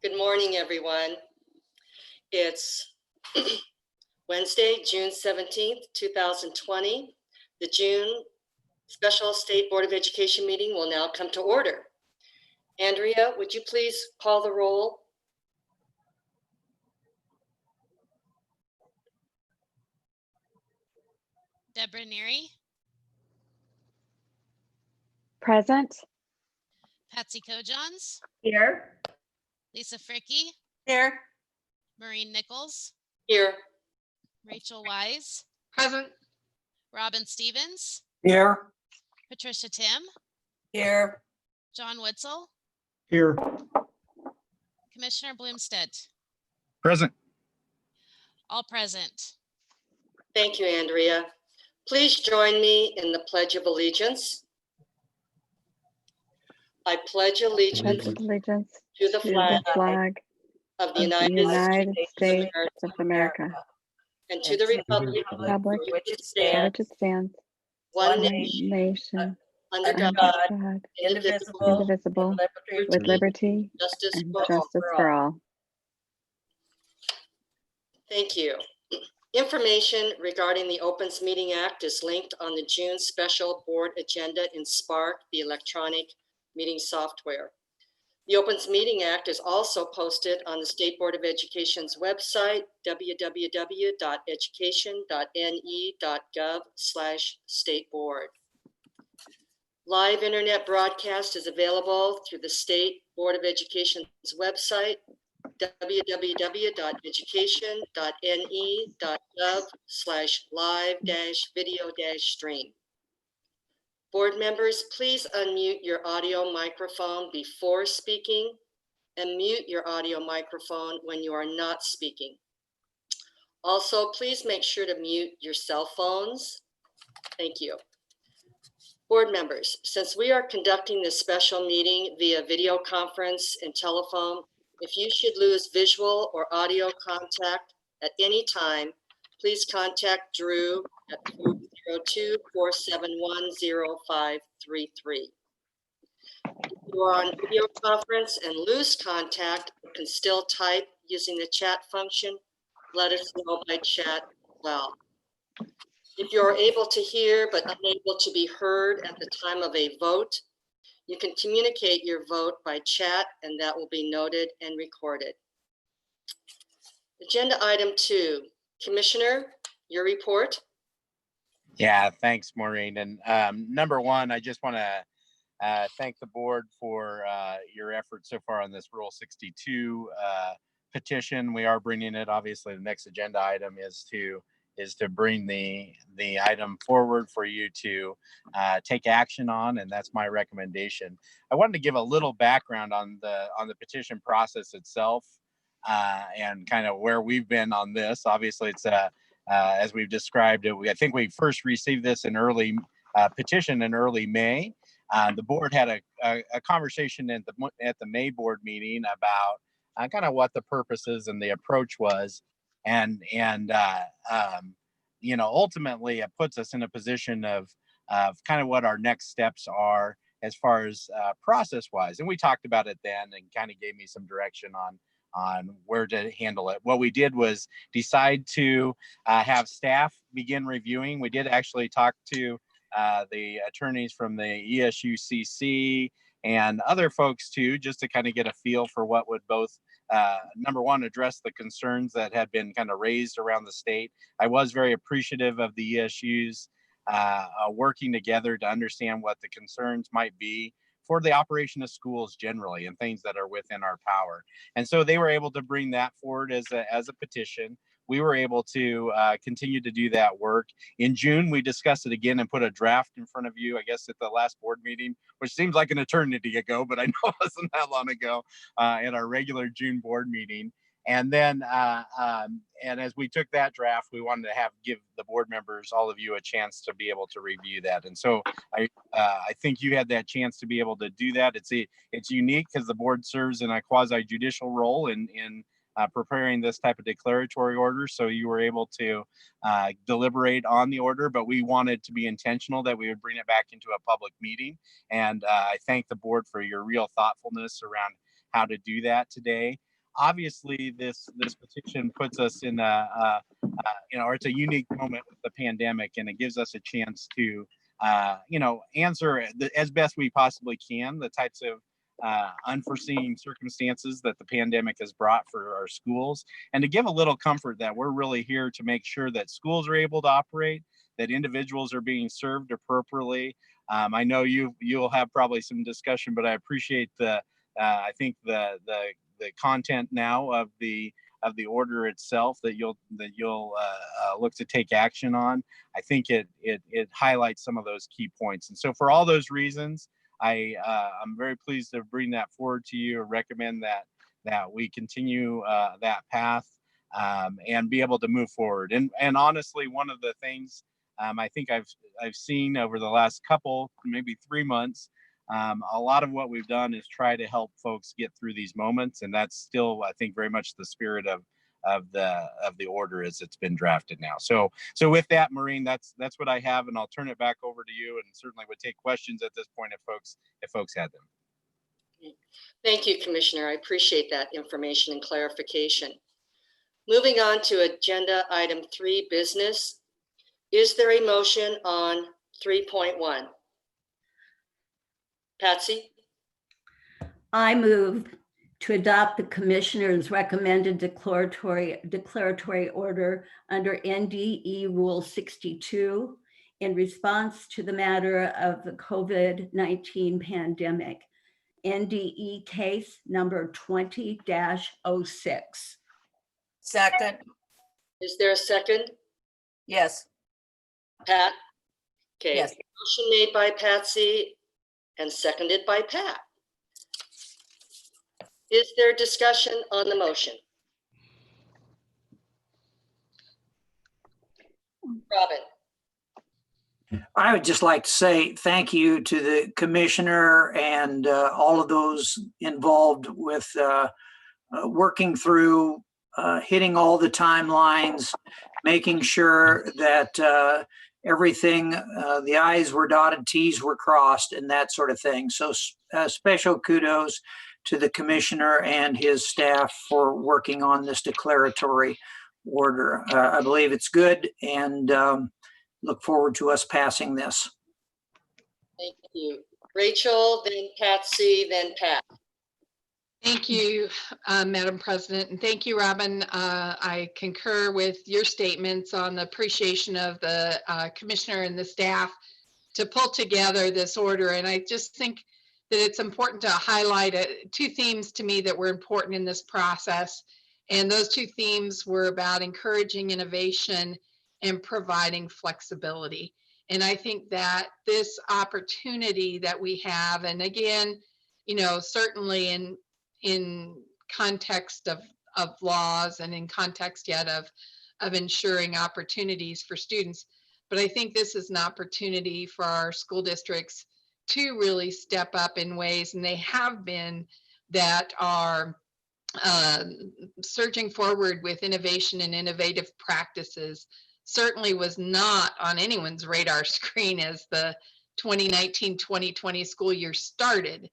Good morning, everyone. It's Wednesday, June 17th, 2020. The June Special State Board of Education meeting will now come to order. Andrea, would you please call the roll? Deborah Neary. Present. Patsy Kojons. Here. Lisa Fricke. Here. Maureen Nichols. Here. Rachel Wise. Present. Robin Stevens. Here. Patricia Tim. Here. John Witzel. Here. Commissioner Bloomstead. Present. All present. Thank you, Andrea. Please join me in the Pledge of Allegiance. I pledge allegiance to the flag of the United States of America and to the republic for which it stands, one nation, under God, indivisible, with liberty justice and for all. justice for all. Thank you. Information regarding the Opens Meeting Act is linked on the June special board agenda in Spark, the electronic meeting software. The Opens Meeting Act is also posted on the State Board of Education's website, www.education.ne.gov/stateboard. Live internet broadcast is available through the State Board of Education's website, www.education.ne.gov/live-video-stream. Board members, please unmute your audio microphone before speaking and mute your audio microphone when you are not speaking. Also, please make sure to mute your cell phones. Thank you. Board members, since we are conducting this special meeting via video conference and telephone, if you should lose visual or audio contact at any time, please contact Drew at 402-471-0533. If you are on video conference and lose contact, you can still type using the chat function. Let us know by chat as well. If you are able to hear but unable to be heard at the time of a vote, you can communicate your vote by chat and that will be noted and recorded. Agenda item 2, Commissioner, your report. Yeah, thanks, Maureen. And number one, I just want to thank the board for your efforts so far on this Rule 62 petition. We are bringing it. Obviously, the next agenda item is to bring the item forward for you to take action on, and that's my recommendation. I wanted to give a little background on the petition process itself and kind of where we've been on this. Obviously, it's as we've described it, I think we first received this in early petition in early May. The board had a conversation at the May board meeting about kind of what the purposes and the approach was, and you know, ultimately it puts us in a position of kind of what our next steps are as far as process wise. And we talked about it then and kind of gave me some direction on where to handle it. What we did was decide to have staff begin reviewing. We did actually talk to the attorneys from the ESUCC and other folks too, just to kind of get a feel for what would both number one, address the concerns that had been kind of raised around the state. I was very appreciative of the ESUs working together to understand what the concerns might be for the operation of schools generally and things that are within our power. And so they were able to bring that forward as a petition. We were able to continue to do that work. In June, we discussed it again and put a draft in front of you, I guess, at the last board meeting, which seems like an eternity ago, but I know it wasn't that long ago, at our regular June board meeting. And then, and as we took that draft, we wanted to give the board members, all of you, a chance to be able to review that. And so I think you had that chance to be able to do that. It's unique because the board serves in a quasi judicial role in preparing this type of declaratory order. So you were able to deliberate on the order, but we wanted to be intentional that we would bring it back into a public meeting. And I thank the board for your real thoughtfulness around how to do that today. obviously this petition puts us in or it's a unique moment with the pandemic, and it gives us a chance to answer as best we possibly can the types of unforeseen circumstances that the pandemic has brought for our schools, and to give a little comfort that we're really here to make sure that schools are able to operate, that individuals are being served appropriately. I know you'll have probably some discussion, but I appreciate I think the content now of the order itself that you'll look to take action on. I think it highlights some of those key points, and so for all those reasons, I'm very pleased to bring that forward to you and recommend that we continue that path and be able to move forward. And honestly, one of the things I think I've seen over the last couple, maybe 3 months, a lot of what we've done is try to help folks get through these moments, and that's still, I think, very much the spirit of the order as it's been drafted now. So with that, Maureen, that's what I have, and I'll turn it back over to you, and certainly would take questions at this point if folks had them. Thank you, Commissioner. I appreciate that information and clarification. Moving on to agenda item 3, business. Is there a motion on 3.1? Patsy? I move to adopt the Commissioner's recommended declaratory order under NDE Rule 62 in response to the matter of the COVID-19 pandemic, NDE case number 20-06. Second. Is there a second? Yes. Pat? Okay. Yes. Motion made by Patsy and seconded by Pat. Is there discussion on the motion? Robin? I would just like to say thank you to the commissioner and all of those involved with working through hitting all the timelines, making sure that everything, the I's were dotted, T's were crossed, and that sort of thing. So special kudos to the commissioner and his staff for working on this declaratory order. I believe it's good, and look forward to us passing this. Thank you. Rachel, then Patsy, then Pat. Thank you, Madam President, and thank you, Robin. I concur with your statements on the appreciation of the commissioner and the staff to pull together this order. And I just think that it's important to highlight 2 themes to me that were important in this process. And those 2 themes were about encouraging innovation and providing flexibility. And I think that this opportunity that we have, and again, certainly in context of laws and in context yet of ensuring opportunities for students. But I think this is an opportunity for our school districts to really step up in ways, and they have been, that are surging forward with innovation and innovative practices. Certainly was not on anyone's radar screen as the 2019-2020 school year started.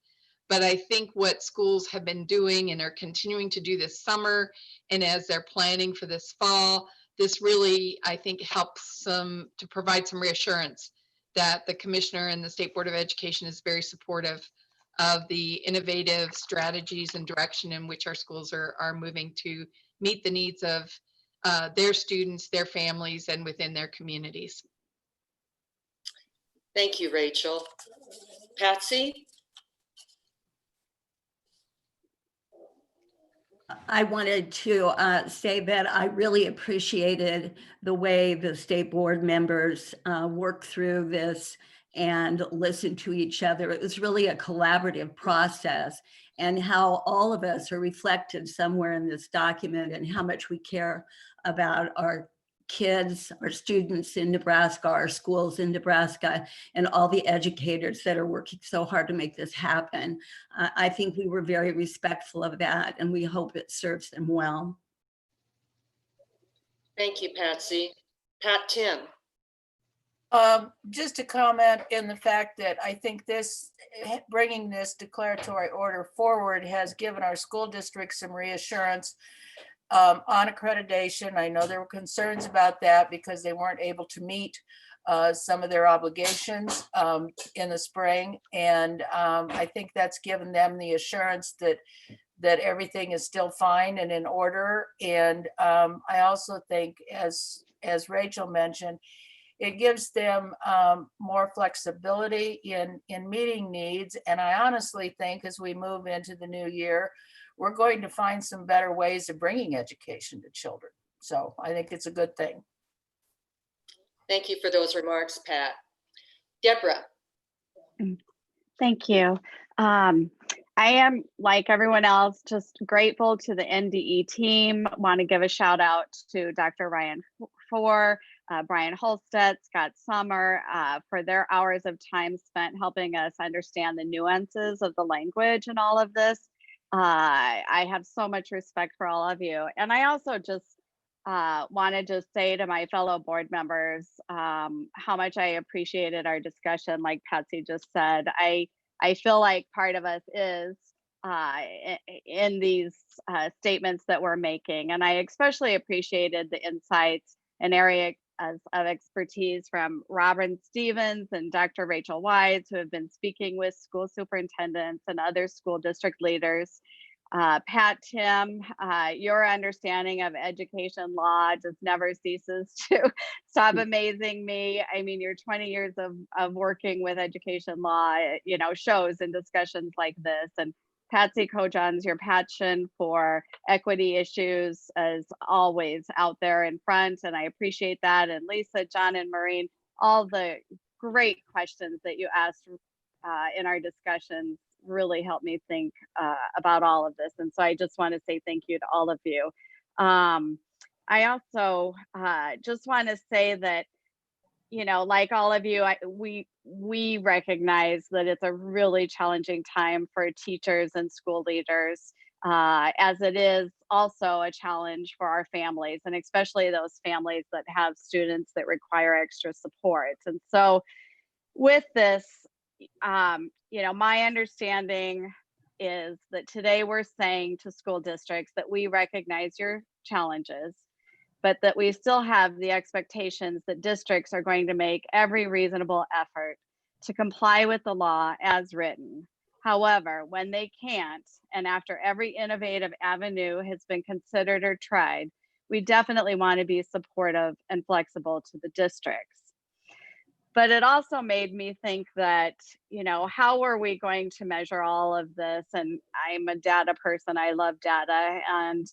But I think what schools have been doing and are continuing to do this summer, and as they're planning for this fall, this really, I think, helps them to provide some reassurance that the commissioner and the State Board of Education is very supportive of the innovative strategies and direction in which our schools are moving to meet the needs of their students, their families, and within their communities. Thank you, Rachel. Patsy? I wanted to say that I really appreciated the way the state board members worked through this and listened to each other. It was really a collaborative process, and how all of us are reflected somewhere in this document, and how much we care about our kids, our students in Nebraska, our schools in Nebraska, and all the educators that are working so hard to make this happen. I think we were very respectful of that, and we hope it serves them well. Thank you, Patsy. Pat, Tim? Just to comment in the fact that I think this, bringing this declaratory order forward has given our school district some reassurance on accreditation. I know there were concerns about that because they weren't able to meet some of their obligations in the spring. And I think that's given them the assurance that everything is still fine and in order. And I also think, as Rachel mentioned, it gives them more flexibility in meeting needs. And I honestly think as we move into the new year, we're going to find some better ways of bringing education to children. So I think it's a good thing. Thank you for those remarks, Pat. Deborah. Thank you. I am, like everyone else, just grateful to the NDE team. Want to give a shout out to Dr. Ryan Four, Brian Holstead, Scott Summer, for their hours of time spent helping us understand the nuances of the language and all of this. I have so much respect for all of you. And I also just want to just say to my fellow board members how much I appreciated our discussion. Like Patsy just said, I feel like part of us is in these statements that we're making. And I especially appreciated the insights and areas of expertise from Robin Stevens and Dr. Rachel Wise, who have been speaking with school superintendents and other school district leaders. Pat, Tim, your understanding of education law just never ceases to stop amazing me. I mean, your 20 years of working with education law, you know, shows in discussions like this. And Patsy Kojon's, your passion for equity issues is always out there in front, and I appreciate that. And Lisa, John, and Maureen, all the great questions that you asked in our discussions really helped me think about all of this. And so I just want to say thank you to all of you. I also just want to say that, you know, like all of you, we recognize that it's a really challenging time for teachers and school leaders, as it is also a challenge for our families, and especially those families that have students that require extra support. And so with this, you know, my understanding is that today we're saying to school districts that we recognize your challenges, but that we still have the expectations that districts are going to make every reasonable effort to comply with the law as written. However, when they can't, and after every innovative avenue has been considered or tried, we definitely want to be supportive and flexible to the districts. But it also made me think that, you know, how are we going to measure all of this? And I'm a data person, I love data. And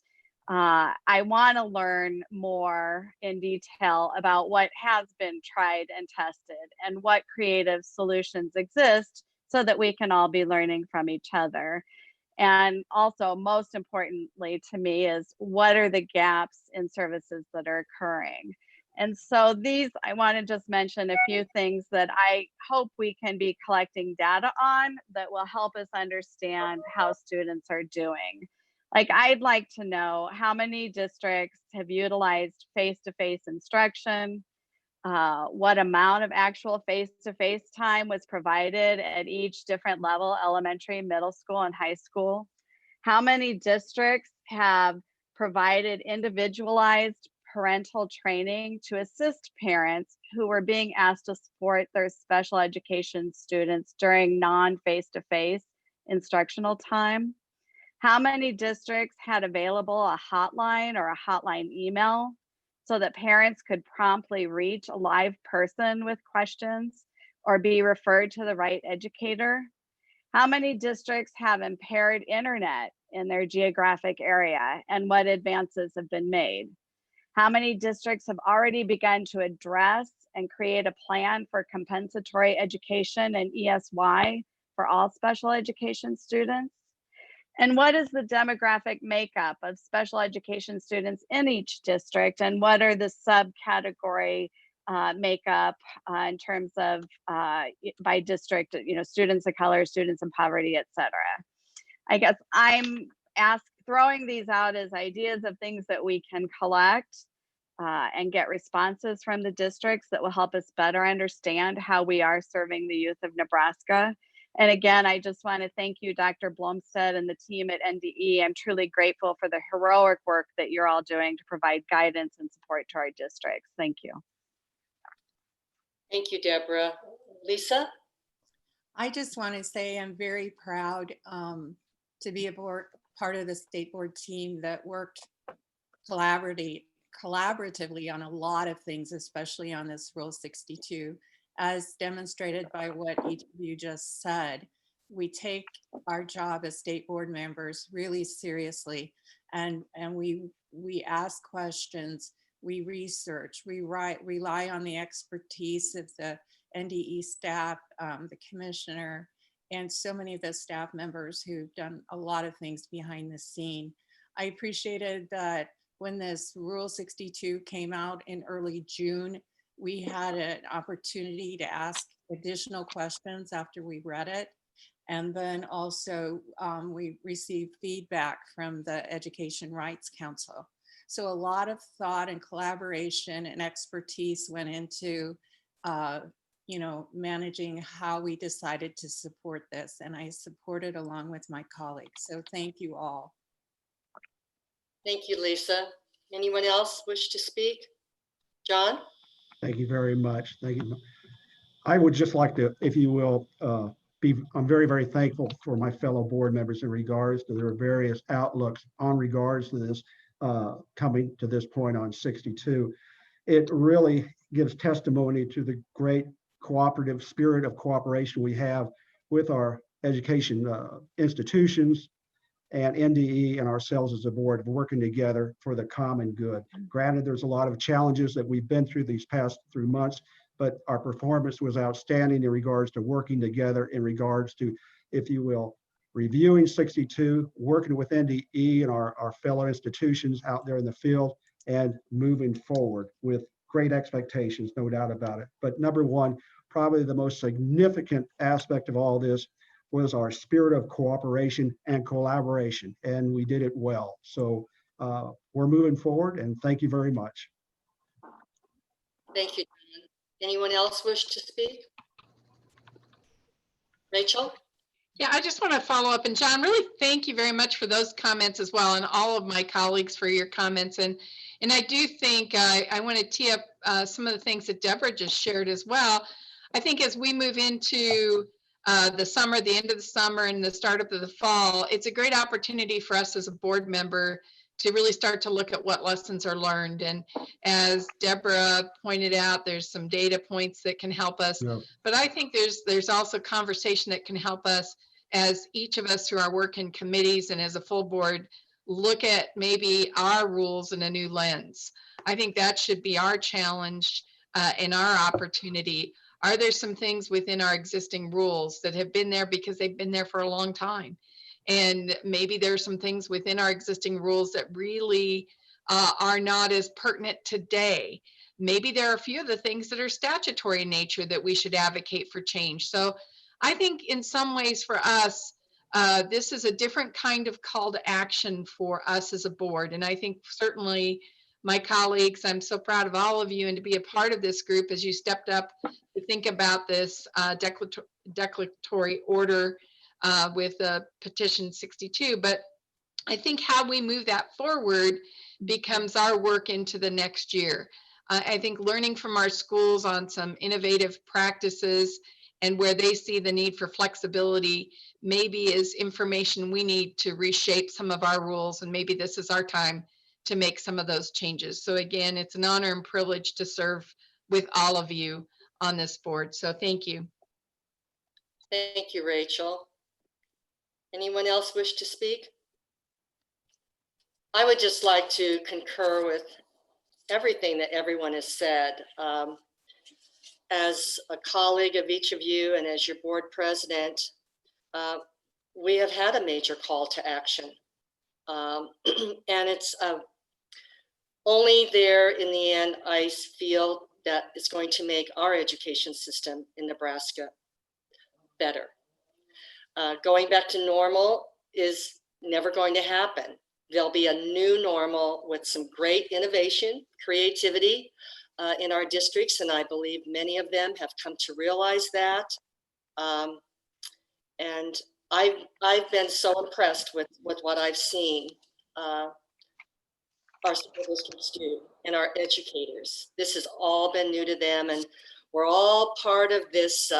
I want to learn more in detail about what has been tried and tested and what creative solutions exist so that we can all be learning from each other. And also, most importantly to me, is what are the gaps in services that are occurring? And so I want to just mention a few things that I hope we can be collecting data on that will help us understand how students are doing. Like, I'd like to know how many districts have utilized face-to-face instruction, what amount of actual face-to-face time was provided at each different level, elementary, middle school, and high school. How many districts have provided individualized parental training to assist parents who were being asked to support their special education students during non-face-to-face instructional time? How many districts had available a hotline or a hotline email so that parents could promptly reach a live person with questions or be referred to the right educator? How many districts have impaired internet in their geographic area, and what advances have been made? How many districts have already begun to address and create a plan for compensatory education and ESY for all special education students? And what is the demographic makeup of special education students in each district? And what are the subcategory makeup in terms of by district, you know, students of color, students in poverty, et cetera? I guess I'm throwing these out as ideas of things that we can collect. and get responses from the districts that will help us better understand how we are serving the youth of Nebraska. And again, I just want to thank you, Dr. Blumstead and the team at NDE. I'm truly grateful for the heroic work that you're all doing to provide guidance and support to our districts. Thank you. Thank you, Deborah. Lisa? I just want to say I'm very proud to be a part of the state board team that worked collaboratively on a lot of things, especially on this Rule 62, as demonstrated by what each of you just said. We take our job as state board members really seriously, and we ask questions, we research, we rely on the expertise of the NDE staff, the commissioner, and so many of the staff members who've done a lot of things behind the scene. I appreciated that when this Rule 62 came out in early June, we had an opportunity to ask additional questions after we read it. And then also we received feedback from the Education Rights Council. So a lot of thought and collaboration and expertise went into managing how we decided to support this. And I supported along with my colleagues. So thank you all. Thank you, Lisa. Anyone else wish to speak? John? Thank you very much. Thank you. I would just like to, if you will, I'm very, very thankful for my fellow board members in regards to their various outlooks on regards to this coming to this point on 62. It really gives testimony to the great cooperative spirit of cooperation we have with our education institutions and NDE and ourselves as a board working together for the common good. Granted, there's a lot of challenges that we've been through these past 3 months, but our performance was outstanding in regards to working together, in regards to, if you will, reviewing 62, working with NDE and our fellow institutions out there in the field, and moving forward with great expectations, no doubt about it. But number one, probably the most significant aspect of all this was our spirit of cooperation and collaboration, and we did it well. So we're moving forward, and thank you very much. Thank you, John. Anyone else wish to speak? Rachel? Yeah, I just want to follow up. And John, really thank you very much for those comments as well, and all of my colleagues for your comments. And I do think I want to tee up some of the things that Deborah just shared as well. I think as we move into the summer, the end of the summer and the start of the fall, it's a great opportunity for us as a board member to really start to look at what lessons are learned. And as Deborah pointed out, there's some data points that can help us. Yeah. But I think there's also conversation that can help us as each of us through our work in committees and as a full board look at maybe our rules in a new lens. I think that should be our challenge and our opportunity. Are there some things within our existing rules that have been there because they've been there for a long time? And maybe there are some things within our existing rules that really are not as pertinent today. Maybe there are a few of the things that are statutory in nature that we should advocate for change. So I think in some ways for us, this is a different kind of call to action for us as a board. And I think certainly my colleagues, I'm so proud of all of you and to be a part of this group as you stepped up to think about this declaratory order with petition 62. But I think how we move that forward becomes our work into the next year. I think learning from our schools on some innovative practices and where they see the need for flexibility maybe is information we need to reshape some of our rules, and maybe this is our time to make some of those changes. So again, it's an honor and privilege to serve with all of you on this board. So thank you. Thank you, Rachel. Anyone else wish to speak? I would just like to concur with everything that everyone has said. As a colleague of each of you and as your board president, we have had a major call to action. And it's only there in the end, I feel that it's going to make our education system in Nebraska better. Going back to normal is never going to happen. There'll be a new normal with some great innovation, creativity in our districts, and I believe many of them have come to realize that. And I've been so impressed with what I've seen our school districts do and our educators. This has all been new to them, and we're all part of this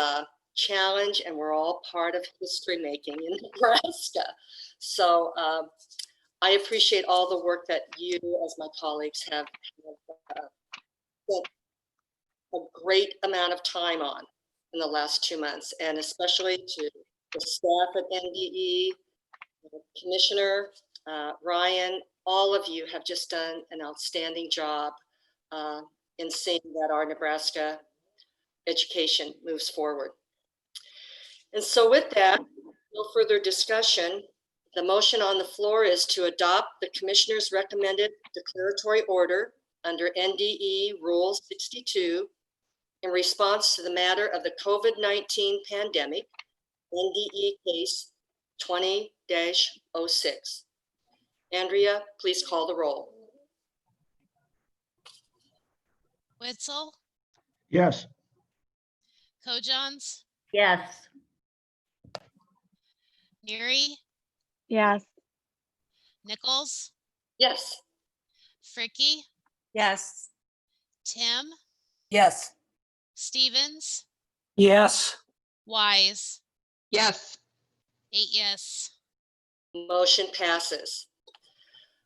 challenge, and we're all part of history making in Nebraska. So I appreciate all the work that you, as my colleagues, have spent a great amount of time on in the last 2 months, and especially to the staff at NDE, Commissioner Ryan, all of you have just done an outstanding job in seeing that our Nebraska education moves forward. And so with that, no further discussion. The motion on the floor is to adopt the Commissioner's recommended declaratory order under NDE Rule 62 in response to the matter of the COVID-19 pandemic, NDE case 20-06. Andrea, please call the roll. Witzel, Yes. Kojons, Yes. Neary, Yes. Nichols, Yes. Fricky, Yes. Tim, Yes. Stevens, Yes. Wise, Yes. 8 yes. Motion passes.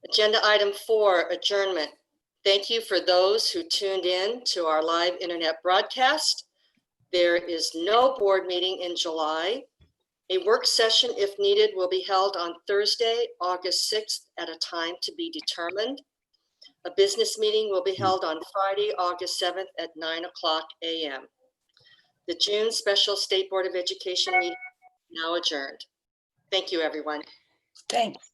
Agenda item 4, adjournment. Thank you for those who tuned in to our live internet broadcast. There is no board meeting in July. A work session, if needed, will be held on Thursday, August 6th at a time to be determined. A business meeting will be held on Friday, August 7th at 9:00 a.m. The June Special State Board of Education meeting is now adjourned. Thank you, everyone. Thanks.